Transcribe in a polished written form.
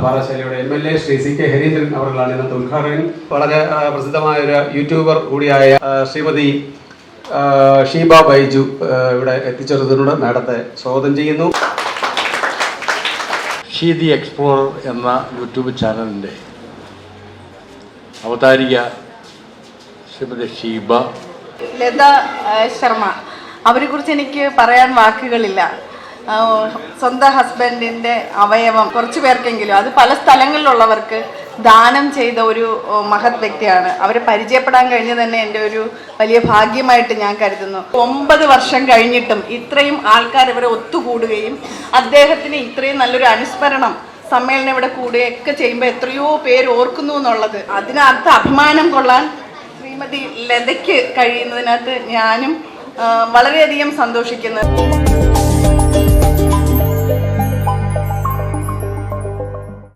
പാറശാലയുടെ MLA Shri CK Harindran അവர்களാണ് ഇന്നത്തെ ഉദ്ഘാടകൻ. വളരെ പ്രസിദ്ധമായ ഒരു യൂട്യൂബർ കൂടിയായ ശ്രീമതി ഷീബ ബൈജു ഇവിടെ എത്തിച്ചേർന്നതിനോട് മാഡത്തെ സ്വാഗതം ചെയ്യുന്നു. ഷീ ദി എക്സ്പ്ലോറർ എന്ന യൂട്യൂബ് ചാനലിൻ്റെ അവതാരിക ശ്രീമതി ഷീബ ലത ശർമ്മ, അവരെ കുറിച്ച് എനിക്ക് പറയാൻ വാക്കുകളില്ല. സ്വന്തം ഹസ്ബൻഡിൻ്റെ അവയവം കുറച്ച് പേർക്കെങ്കിലും അത് പല സ്ഥലങ്ങളിലുള്ളവർക്ക് ദാനം ചെയ്ത ഒരു മഹത് വ്യക്തിയാണ്. അവരെ പരിചയപ്പെടാൻ കഴിഞ്ഞത് തന്നെ എൻ്റെ ഒരു വലിയ ഭാഗ്യമായിട്ട് ഞാൻ കരുതുന്നു. 9 വർഷം കഴിഞ്ഞിട്ടും ഇത്രയും ആൾക്കാർ ഇവരെ ഒത്തുകൂടുകയും അദ്ദേഹത്തിന് ഇത്രയും നല്ലൊരു അനുസ്മരണം സമ്മേളനം ഇവിടെ കൂടുകയൊക്കെ ചെയ്യുമ്പോൾ എത്രയോ പേര് ഓർക്കുന്നു എന്നുള്ളത്, അതിനകത്ത് അഭിമാനം കൊള്ളാൻ ശ്രീമതി ലതയ്ക്ക് കഴിയുന്നതിനകത്ത് ഞാനും വളരെയധികം സന്തോഷിക്കുന്നു.